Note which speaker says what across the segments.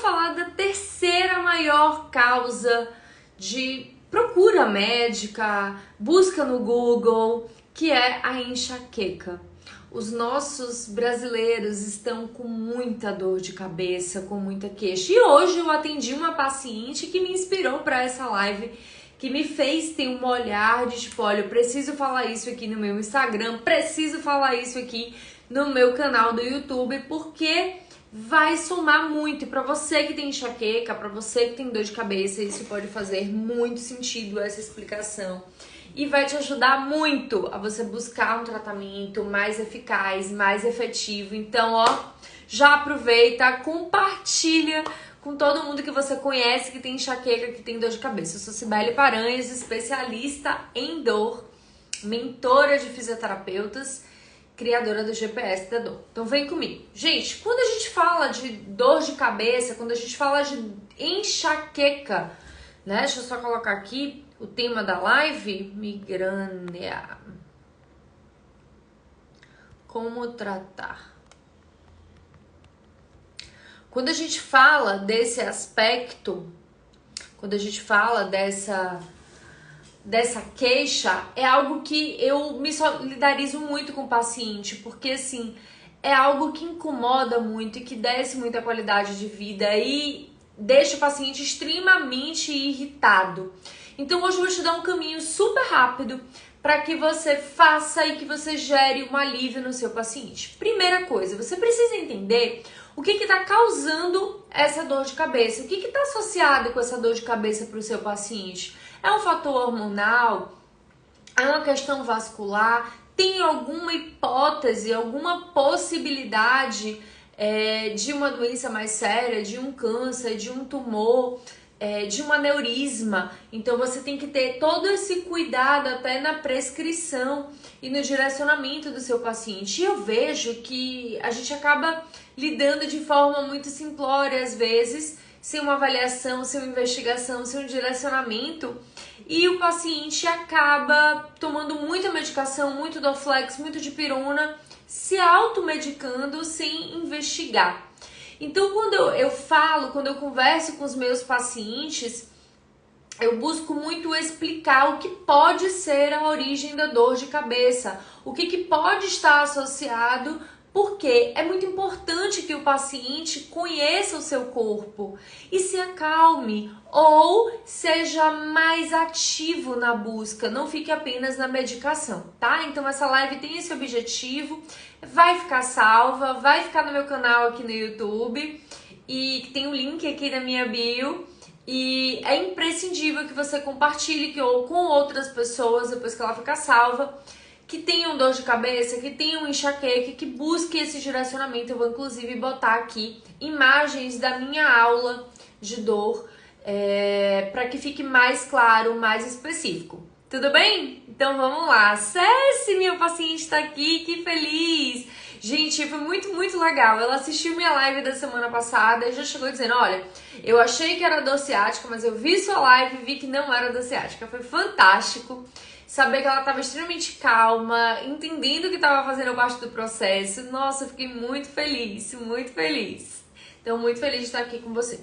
Speaker 1: falar da terceira maior causa de procura médica, busca no Google, que é a enxaqueca. Os nossos brasileiros estão com muita dor de cabeça, com muita queixa. E hoje eu atendi uma paciente que me inspirou para essa live, que me fez ter um olhar de tipo, olha, eu preciso falar isso aqui no meu Instagram, preciso falar isso aqui no meu canal do YouTube, porque vai somar muito. E para você que tem enxaqueca, para você que tem dor de cabeça, isso pode fazer muito sentido, essa explicação. E vai te ajudar muito a você buscar um tratamento mais eficaz, mais efetivo. Então, ó, já aproveita, compartilha com todo mundo que você conhece que tem enxaqueca, que tem dor de cabeça. Eu sou Cibele Paranhos, especialista em dor, mentora de fisioterapeutas, criadora do GPS da dor. Então vem comigo. Gente, quando a gente fala de dor de cabeça, quando a gente fala de enxaqueca, né? Deixa eu só colocar aqui o tema da live, migrânia. Como tratar? Quando a gente fala desse aspecto, quando a gente fala dessa queixa, é algo que eu me solidarizo muito com o paciente, porque assim, é algo que incomoda muito e que desce muito a qualidade de vida e deixa o paciente extremamente irritado. Então hoje eu vou te dar um caminho super rápido para que você faça e que você gere um alívio no seu paciente. Primeira coisa, você precisa entender o que está causando essa dor de cabeça, o que está associado com essa dor de cabeça para o seu paciente. É um fator hormonal? É uma questão vascular? Tem alguma hipótese, alguma possibilidade de uma doença mais séria, de um câncer, de um tumor, de um aneurisma? Então você tem que ter todo esse cuidado até na prescrição e no direcionamento do seu paciente. E eu vejo que a gente acaba lidando de forma muito simplória às vezes, sem uma avaliação, sem uma investigação, sem um direcionamento, e o paciente acaba tomando muita medicação, muito Dorflex, muito dipirona, se automedicando sem investigar. Então, quando quando eu converso com os meus pacientes, eu busco muito explicar o que pode ser a origem da dor de cabeça, o que pode estar associado, porque é muito importante que o paciente conheça o seu corpo e se acalme ou seja mais ativo na busca, não fique apenas na medicação, tá? Então essa live tem esse objetivo, vai ficar salva, vai ficar no meu canal aqui no YouTube e tem um link aqui na minha bio. E é imprescindível que você compartilhe com outras pessoas depois que ela ficar salva, que tenham dor de cabeça, que tenham enxaqueca, que busquem esse direcionamento. Eu vou inclusive botar aqui imagens da minha aula de dor para que fique mais claro, mais específico. Tudo bem? Então vamos lá. Ceci, meu paciente está aqui, que feliz! Gente, foi muito, muito legal. Ela assistiu minha live da semana passada e já chegou dizendo, olha, eu achei que era dor ciática, mas eu vi sua live e vi que não era dor ciática. Foi fantástico saber que ela estava extremamente calma, entendendo o que estava fazendo parte do processo. Nossa, eu fiquei muito feliz, muito feliz. Então, muito feliz de estar aqui com você.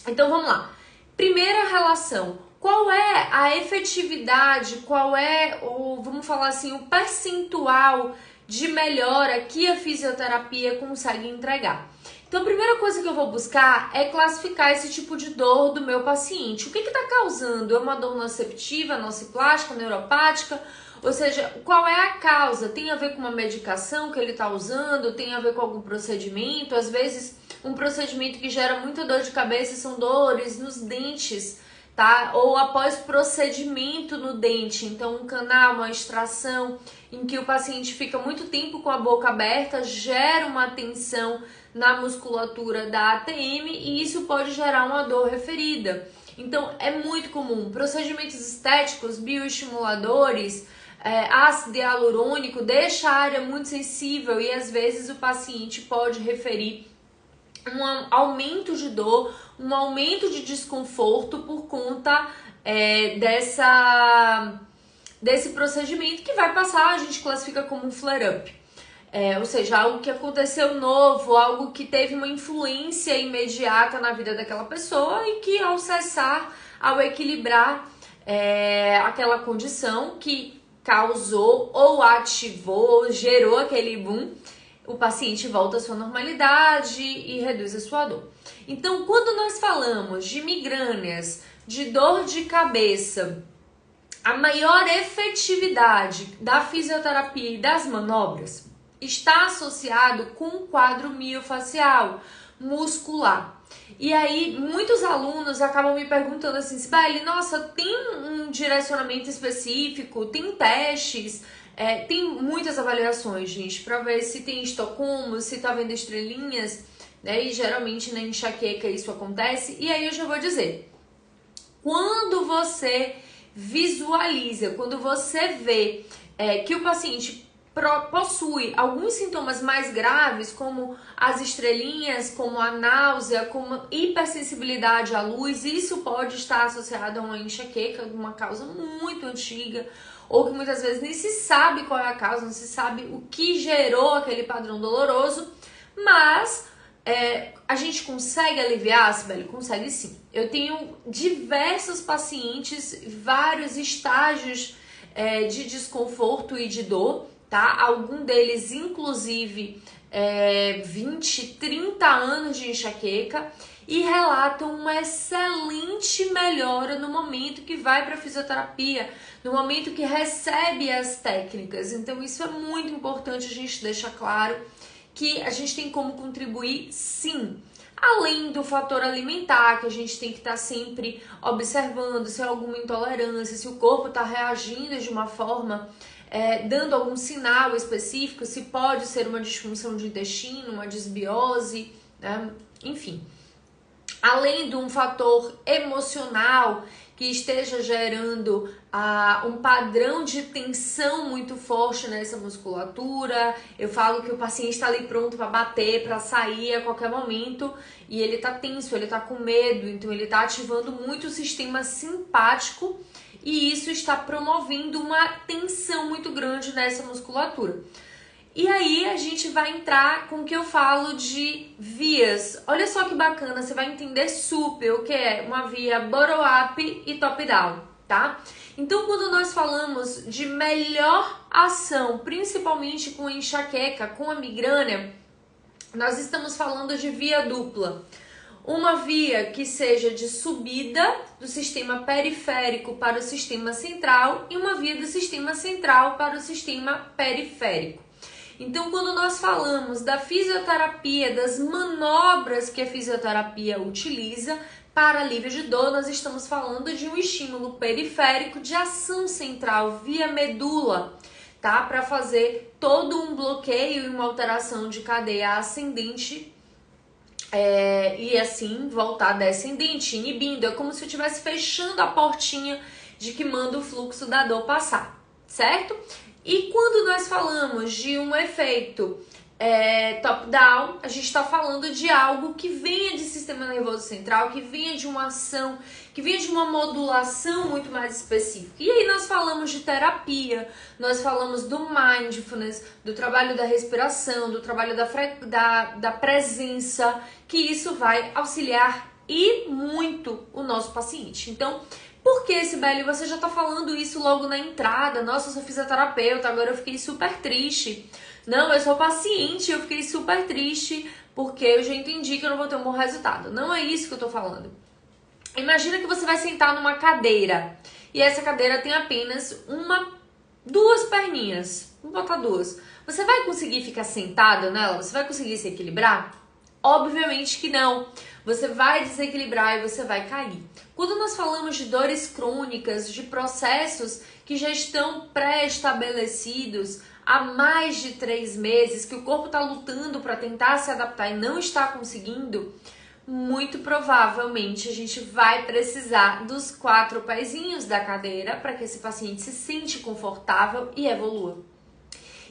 Speaker 1: Então, vamos lá. Primeira relação. Qual é a efetividade, qual é vamos falar assim, o percentual de melhora que a fisioterapia consegue entregar? Então, a primeira coisa que eu vou buscar é classificar esse tipo de dor do meu paciente. O que está causando? É uma dor nociceptiva, nociplástica, neuropática? Ou seja, qual é a causa? Tem a ver com uma medicação que ele está usando? Tem a ver com algum procedimento? Às vezes, um procedimento que gera muita dor de cabeça são dores nos dentes, tá? Ou após procedimento no dente, então um canal, uma extração, em que o paciente fica muito tempo com a boca aberta, gera uma tensão na musculatura da ATM e isso pode gerar uma dor referida. Então é muito comum. Procedimentos estéticos, bioestimuladores, ácido hialurônico, deixa a área muito sensível e às vezes o paciente pode referir um aumento de dor, um aumento de desconforto por conta desse procedimento que vai passar, a gente classifica como um flare-up. ou seja, algo que aconteceu novo, algo que teve uma influência imediata na vida daquela pessoa e que ao cessar, ao equilibrar aquela condição que causou ou ativou, gerou aquele boom, o paciente volta à sua normalidade e reduz a sua dor. Então, quando nós falamos de migrâneas, de dor de cabeça, a maior efetividade da fisioterapia e das manobras está associado com o quadro miofacial muscular. E aí, muitos alunos acabam me perguntando assim, Sibeli, nossa, tem um direcionamento específico, tem testes, tem muitas avaliações, gente, para ver se tem Estocolmo, se tá vendo estrelinhas, né? E geralmente na enxaqueca isso acontece. E aí eu já vou dizer, quando você visualiza, quando você vê que o paciente possui alguns sintomas mais graves, como as estrelinhas, como a náusea, como hipersensibilidade à luz, isso pode estar associado a uma enxaqueca, uma causa muito antiga, ou que muitas vezes nem se sabe qual é a causa, não se sabe o que gerou aquele padrão doloroso, mas a gente consegue aliviar, Sibeli? Consegue sim. Eu tenho diversos pacientes, vários estágios de desconforto e de dor, tá? Algum deles, inclusive, 20, 30 anos de enxaqueca e relatam uma excelente melhora no momento que vai para a fisioterapia, no momento que recebe as técnicas. Então, isso é muito importante a gente deixar claro que a gente tem como contribuir, sim. Além do fator alimentar, que a gente tem que estar sempre observando se há alguma intolerância, se o corpo está reagindo de uma forma, dando algum sinal específico, se pode ser uma disfunção de intestino, uma desbiose, né? Enfim. Além de um fator emocional que esteja gerando um padrão de tensão muito forte nessa musculatura. Eu falo que o paciente está ali pronto para bater, para sair a qualquer momento e ele está tenso, ele está com medo, então ele está ativando muito o sistema simpático e isso está promovendo uma tensão muito grande nessa musculatura. E aí a gente vai entrar com o que eu falo de vias. Olha só que bacana, você vai entender super o que é uma via bottom-up e top-down, tá? Então, quando nós falamos de melhor ação, principalmente com a enxaqueca, com a migrânia, nós estamos falando de via dupla. Uma via que seja de subida do sistema periférico para o sistema central e uma via do sistema central para o sistema periférico. Então, quando nós falamos da fisioterapia, das manobras que a fisioterapia utiliza para alívio de dor, nós estamos falando de um estímulo periférico de ação central via medula, tá? Para fazer todo um bloqueio e uma alteração de cadeia ascendente e assim voltar descendente, inibindo. É como se eu estivesse fechando a portinha de que manda o fluxo da dor passar, certo? E quando nós falamos de um efeito top-down, a gente está falando de algo que venha de sistema nervoso central, que venha de uma ação, que venha de uma modulação muito mais específica. E aí nós falamos de terapia, nós falamos do mindfulness, do trabalho da respiração, do trabalho da presença, que isso vai auxiliar e muito o nosso paciente. Então, por que, Sibeli, você já tá falando isso logo na entrada? Nossa, eu sou fisioterapeuta, agora eu fiquei super triste. Não, eu sou paciente, eu fiquei super triste porque eu já entendi que eu não vou ter um bom resultado. Não é isso que eu tô falando. Imagina que você vai sentar numa cadeira e essa cadeira tem apenas duas perninhas. Vamos botar duas. Você vai conseguir ficar sentado nela? Você vai conseguir se equilibrar? Obviamente que não. Você vai desequilibrar e você vai cair. Quando nós falamos de dores crônicas, de processos que já estão pré-estabelecidos há mais de 3 meses, que o corpo está lutando para tentar se adaptar e não está conseguindo, muito provavelmente a gente vai precisar dos 4 pezinhos da cadeira para que esse paciente se sinta confortável e evolua.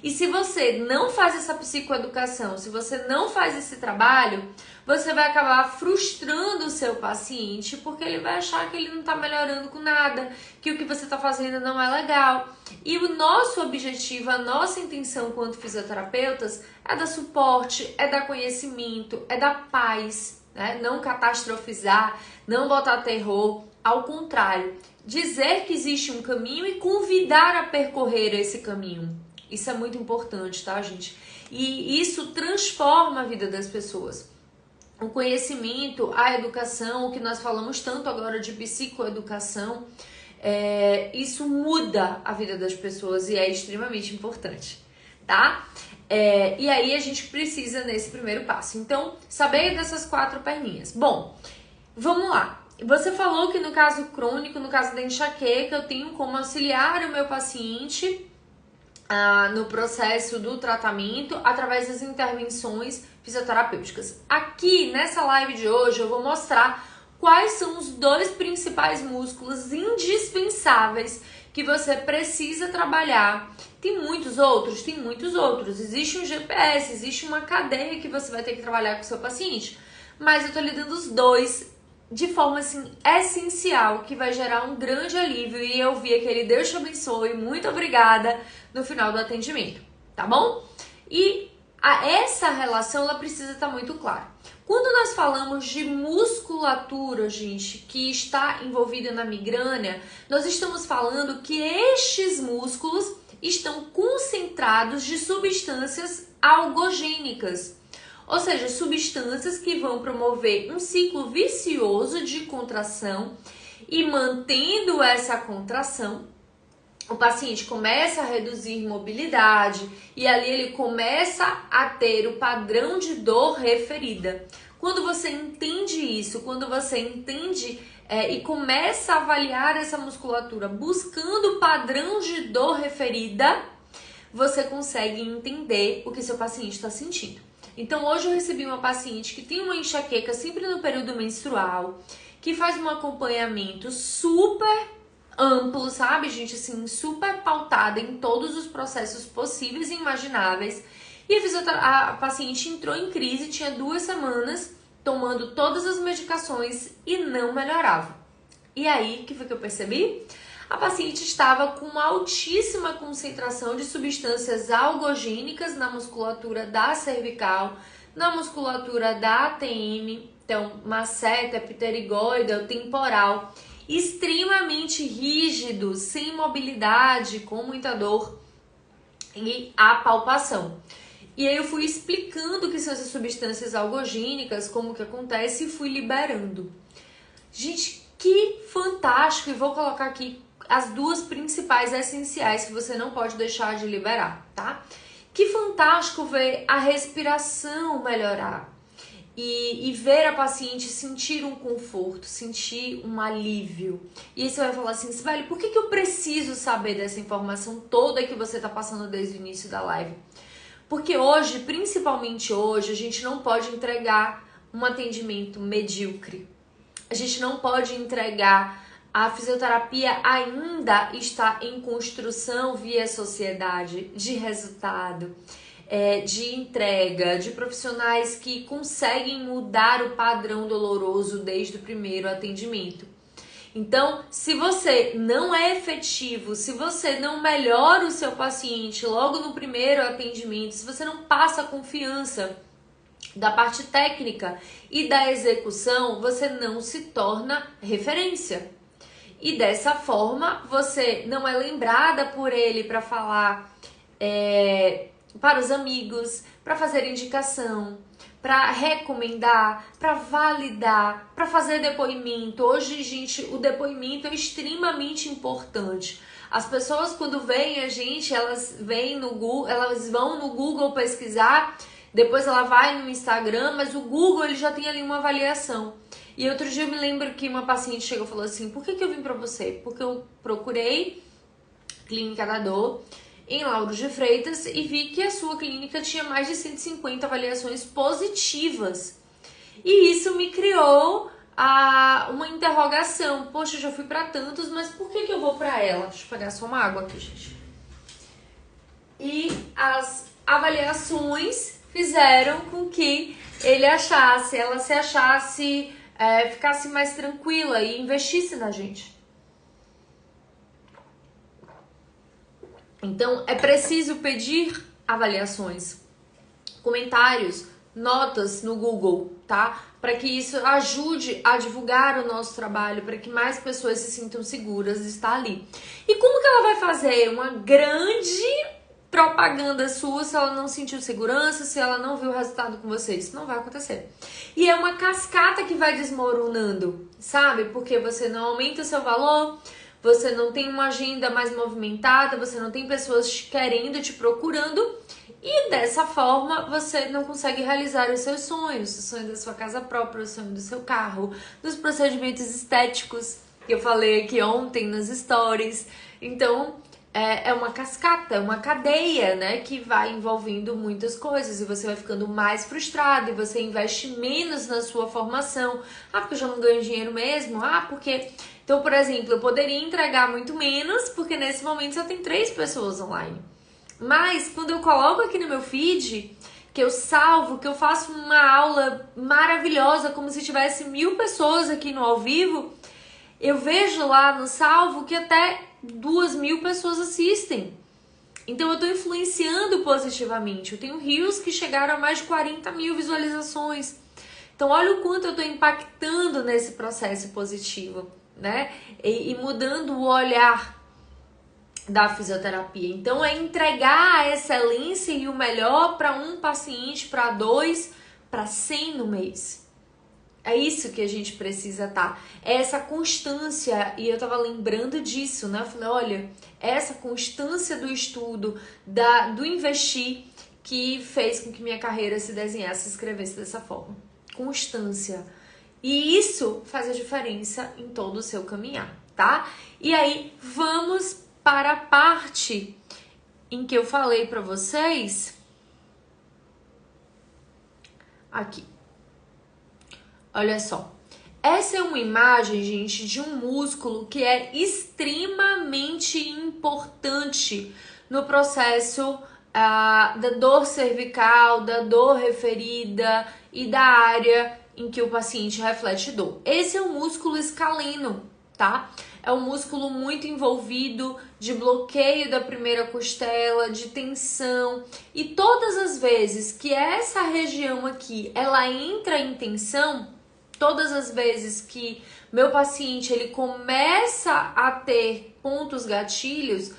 Speaker 1: E se você não faz essa psicoeducação, se você não faz esse trabalho, você vai acabar frustrando o seu paciente, porque ele vai achar que ele não está melhorando com nada, que o que você está fazendo não é legal. E o nosso objetivo, a nossa intenção quanto fisioterapeutas é dar suporte, é dar conhecimento, é dar paz, né? Não catastrofizar, não botar terror, ao contrário, dizer que existe um caminho e convidar a percorrer esse caminho. Isso é muito importante, tá, gente? E isso transforma a vida das pessoas. O conhecimento, a educação, o que nós falamos tanto agora de psicoeducação, isso muda a vida das pessoas e é extremamente importante, tá? E aí a gente precisa nesse primeiro passo. Então, saber dessas 4 perninhas. Bom, vamos lá. Você falou que no caso crônico, no caso da enxaqueca, eu tenho como auxiliar o meu paciente no processo do tratamento através das intervenções fisioterapêuticas. Aqui nessa live de hoje eu vou mostrar quais são os 2 principais músculos indispensáveis que você precisa trabalhar. Tem muitos outros? Tem muitos outros. Existe um GPS, existe uma cadeia que você vai ter que trabalhar com o seu paciente, mas eu tô lhe dando os 2 de forma assim essencial, que vai gerar um grande alívio e eu vi aquele Deus te abençoe, muito obrigada no final do atendimento, tá bom? E essa relação ela precisa estar muito clara. Quando nós falamos de musculatura, gente, que está envolvida na migrânia, nós estamos falando que estes músculos estão concentrados de substâncias algogênicas. Ou seja, substâncias que vão promover um ciclo vicioso de contração e mantendo essa contração, o paciente começa a reduzir mobilidade e ali ele começa a ter o padrão de dor referida. Quando você entende isso, quando você entende e começa a avaliar essa musculatura buscando o padrão de dor referida, você consegue entender o que seu paciente está sentindo. Então hoje eu recebi uma paciente que tem uma enxaqueca sempre no período menstrual, que faz um acompanhamento super amplo, sabe, gente, assim, super pautada em todos os processos possíveis e imagináveis. E a paciente entrou em crise, tinha 2 semanas tomando todas as medicações e não melhorava. E aí, o que foi que eu percebi? A paciente estava com uma altíssima concentração de substâncias algogênicas na musculatura da cervical, na musculatura da ATM, então masseter, pterigoide, temporal, extremamente rígido, sem mobilidade, com muita dor e a palpação. E aí eu fui explicando o que são essas substâncias algogênicas, como que acontece e fui liberando. Gente, que fantástico! E vou colocar aqui as 2 principais essenciais que você não pode deixar de liberar, tá? Que fantástico ver a respiração melhorar e ver a paciente sentir um conforto, sentir um alívio. E aí você vai falar assim, Sibeli, por que eu preciso saber dessa informação toda que você tá passando desde o início da live? Porque hoje, principalmente hoje, a gente não pode entregar um atendimento medíocre. A gente não pode entregar. A fisioterapia ainda está em construção via sociedade de resultado, de entrega, de profissionais que conseguem mudar o padrão doloroso desde o primeiro atendimento. Então, se você não é efetivo, se você não melhora o seu paciente logo no primeiro atendimento, se você não passa a confiança da parte técnica e da execução, você não se torna referência. E dessa forma, você não é lembrada por ele para falar para os amigos, para fazer indicação, para recomendar, para validar, para fazer depoimento. Hoje, gente, o depoimento é extremamente importante. As pessoas, quando veem a gente, elas vão no Google pesquisar, depois ela vai no Instagram, mas o Google ele já tem ali uma avaliação. E outro dia eu me lembro que uma paciente chegou e falou assim, por que eu vim pra você? Porque eu procurei Clínica da Dor em Lauro de Freitas e vi que a sua clínica tinha mais de 150 avaliações positivas. E isso me criou uma interrogação. Poxa, eu já fui pra tantos, mas por que eu vou pra ela? Deixa eu pegar só uma água aqui, gente. E as avaliações fizeram com que ela se achasse, ficasse mais tranquila e investisse na gente. Então, é preciso pedir avaliações, comentários, notas no Google, tá? Para que isso ajude a divulgar o nosso trabalho, para que mais pessoas se sintam seguras de estar ali. E como que ela vai fazer uma grande propaganda sua se ela não sentiu segurança, se ela não viu o resultado com você? Isso não vai acontecer. E é uma cascata que vai desmoronando, sabe? Porque você não aumenta o seu valor, você não tem uma agenda mais movimentada, você não tem pessoas querendo, te procurando, e dessa forma você não consegue realizar os seus sonhos, o sonho da sua casa própria, o sonho do seu carro, dos procedimentos estéticos que eu falei aqui ontem nas stories. Então, é uma cascata, uma cadeia, né, que vai envolvendo muitas coisas e você vai ficando mais frustrado e você investe menos na sua formação. Ah, porque eu já não ganho dinheiro mesmo? Ah, porque... Então, por exemplo, eu poderia entregar muito menos porque nesse momento só tem 3 pessoas online. Mas quando eu coloco aqui no meu feed, que eu salvo, que eu faço uma aula maravilhosa, como se tivesse 1000 pessoas aqui no ao vivo, eu vejo lá no salvo que até 2000 pessoas assistem. Então eu estou influenciando positivamente. Eu tenho reels que chegaram a mais de 40.000 visualizações. Então olha o quanto eu estou impactando nesse processo positivo, né? E mudando o olhar da fisioterapia. Então é entregar a excelência e o melhor para um paciente, para 2, para 100 no mês. É isso que a gente precisa, tá? É essa constância, e eu tava lembrando disso, né? Eu falei, olha, essa constância do estudo, do investir, que fez com que minha carreira se desenhasse, se escrevesse dessa forma. Constância. E isso faz a diferença em todo o seu caminhar, tá? E aí, vamos para a parte em que eu falei para vocês. Aqui. Olha só. Essa é uma imagem, gente, de um músculo que é extremamente importante no processo da dor cervical, da dor referida e da área em que o paciente reflete dor. Esse é o músculo escaleno, tá? É um músculo muito envolvido de bloqueio da primeira costela, de tensão. E todas as vezes que essa região aqui, ela entra em tensão, todas as vezes que meu paciente ele começa a ter pontos gatilhos,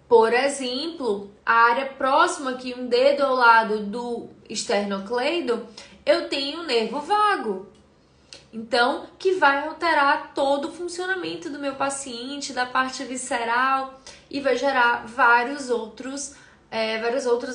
Speaker 1: por exemplo, a área próxima aqui, um dedo ao lado do esternocleido, eu tenho nervo vago. Então, que vai alterar todo o funcionamento do meu paciente, da parte visceral, e vai gerar várias outras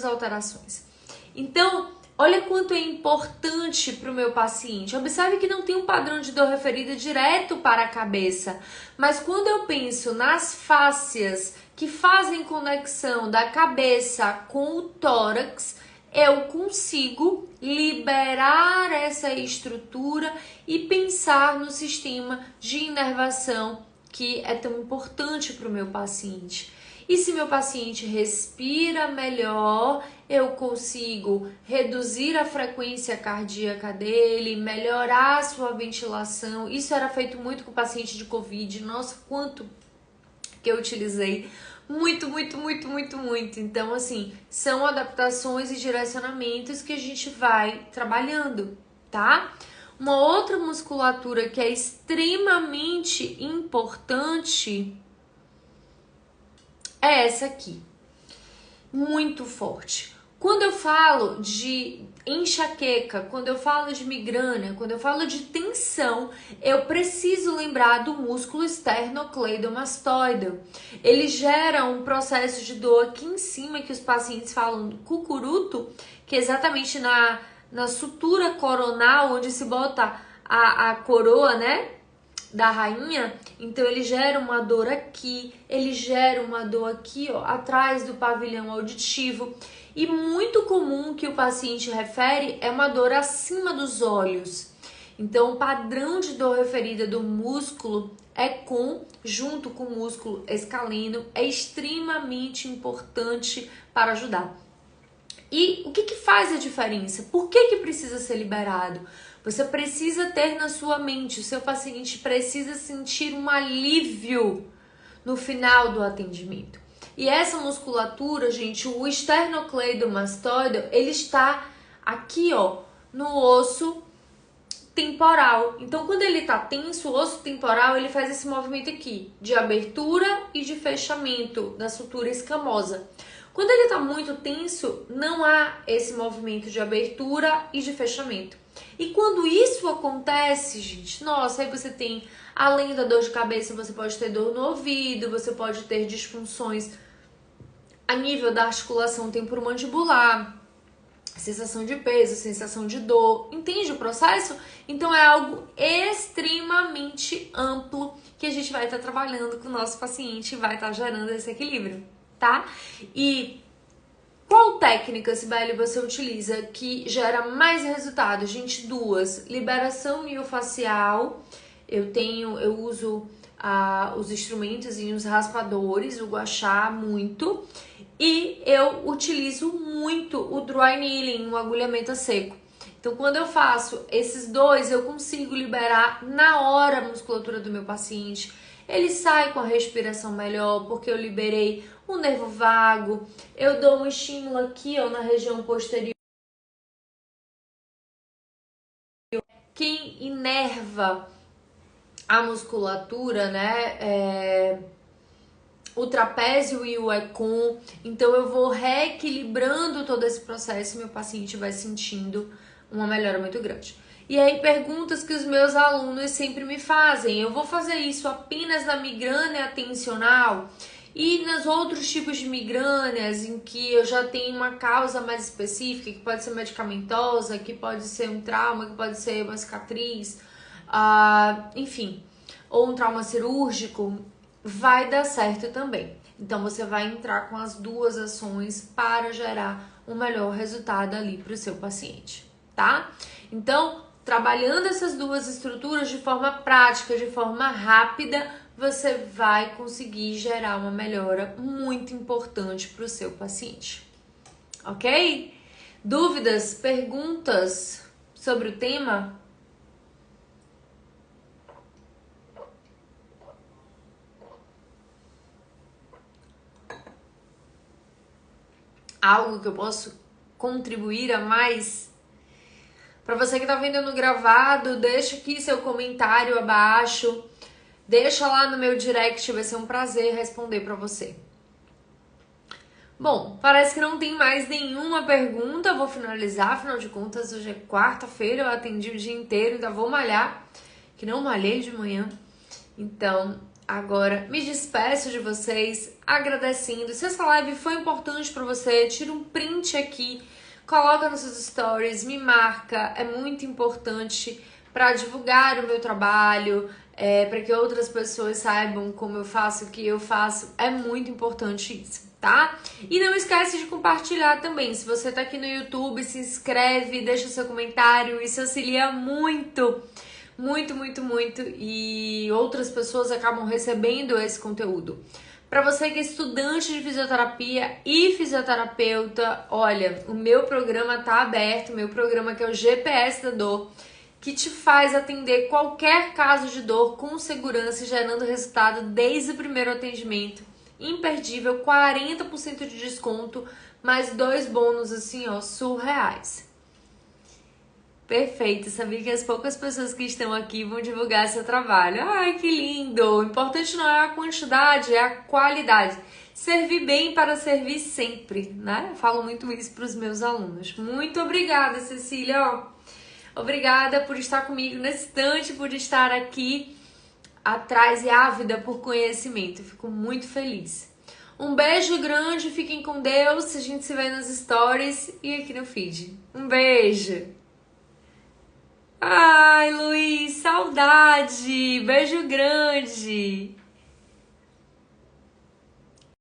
Speaker 1: alterações. Então, olha quanto é importante para o meu paciente. Observe que não tem um padrão de dor referida direto para a cabeça, mas quando eu penso nas fáscias que fazem conexão da cabeça com o tórax, eu consigo liberar essa estrutura e pensar no sistema de inervação que é tão importante para o meu paciente. E se meu paciente respira melhor, eu consigo reduzir a frequência cardíaca dele, melhorar a sua ventilação. Isso era feito muito com o paciente de Covid. Nossa, quanto que eu utilizei. Muito. Então, assim, são adaptações e direcionamentos que a gente vai trabalhando, tá? Uma outra musculatura que é extremamente importante é essa aqui. Muito forte. Quando eu falo de enxaqueca, quando eu falo de migrânia, quando eu falo de tensão, eu preciso lembrar do músculo esternocleidomastoide. Ele gera um processo de dor aqui em cima, que os pacientes falam do cucuruto, que é exatamente na sutura coronal, onde se bota a coroa, né, da rainha. Então ele gera uma dor aqui, ele gera uma dor aqui, ó, atrás do pavilhão auditivo. E muito comum que o paciente refere é uma dor acima dos olhos. Então, o padrão de dor referida do músculo junto com o músculo escaleno, é extremamente importante para ajudar. E o que faz a diferença? Por que precisa ser liberado? Você precisa ter na sua mente, o seu paciente precisa sentir um alívio no final do atendimento. E essa musculatura, gente, o esternocleidomastoide, ele está aqui, ó, no osso temporal. Então, quando ele tá tenso, o osso temporal, ele faz esse movimento aqui, de abertura e de fechamento da sutura escamosa. Quando ele tá muito tenso, não há esse movimento de abertura e de fechamento. E quando isso acontece, gente, nossa, aí você tem, além da dor de cabeça, você pode ter dor no ouvido, você pode ter disfunções a nível da articulação temporomandibular, sensação de peso, sensação de dor, entende o processo? Então é algo extremamente amplo que a gente vai estar trabalhando com o nosso paciente e vai estar gerando esse equilíbrio, tá? E qual técnica, Sibeli, você utiliza que gera mais resultado? Gente, duas. Liberação miofascial. Eu uso os instrumentos e os raspadores, o gua sha muito. E eu utilizo muito o dry needling, o agulhamento a seco. Então, quando eu faço esses dois, eu consigo liberar na hora a musculatura do meu paciente. Ele sai com a respiração melhor, porque eu liberei o nervo vago. Eu dou um estímulo aqui, ó, na região posterior. Quem inerva a musculatura, né, o trapézio e o econ. Então eu vou reequilibrando todo esse processo e meu paciente vai sentindo uma melhora muito grande. E aí, perguntas que os meus alunos sempre me fazem: eu vou fazer isso apenas na migrânia atencional e nos outros tipos de migrânias em que eu já tenho uma causa mais específica, que pode ser medicamentosa, que pode ser um trauma, que pode ser uma cicatriz, enfim, ou um trauma cirúrgico, vai dar certo também. Então, você vai entrar com as duas ações para gerar um melhor resultado ali para o seu paciente, tá? Então, trabalhando essas duas estruturas de forma prática, de forma rápida, você vai conseguir gerar uma melhora muito importante para o seu paciente, ok? Dúvidas, perguntas sobre o tema? Algo que eu posso contribuir a mais? Para você que está vendo no gravado, deixa aqui seu comentário abaixo. Deixa lá no meu direct, vai ser um prazer responder para você. Bom, parece que não tem mais nenhuma pergunta. Vou finalizar, afinal de contas, hoje é quarta-feira, eu atendi o dia inteiro, ainda vou malhar, que não malhei de manhã. Então, agora me despeço de vocês, agradecendo. Se essa live foi importante para você, tira um print aqui, coloca nos seus stories, me marca, é muito importante para divulgar o meu trabalho, para que outras pessoas saibam como eu faço, o que eu faço, é muito importante isso, tá? E não esquece de compartilhar também. Se você tá aqui no YouTube, se inscreve, deixa o seu comentário, isso auxilia muito, muito, muito, muito, e outras pessoas acabam recebendo esse conteúdo. Para você que é estudante de fisioterapia e fisioterapeuta, olha, o meu programa tá aberto, meu programa que é o GPS da dor, que te faz atender qualquer caso de dor com segurança e gerando resultado desde o primeiro atendimento. Imperdível, 40% de desconto, mais 2 bônus assim, ó, surreais. Perfeito, sabia que as poucas pessoas que estão aqui vão divulgar seu trabalho. Ai, que lindo! O importante não é a quantidade, é a qualidade. Servir bem para servir sempre, né? Eu falo muito isso para os meus alunos. Muito obrigada, Cecília! Obrigada por estar comigo nesse instante, por estar aqui atrás e ávida por conhecimento. Fico muito feliz. Um beijo grande, fiquem com Deus. A gente se vê nas stories e aqui no feed. Um beijo! Ai, Luiz, saudade! Beijo grande!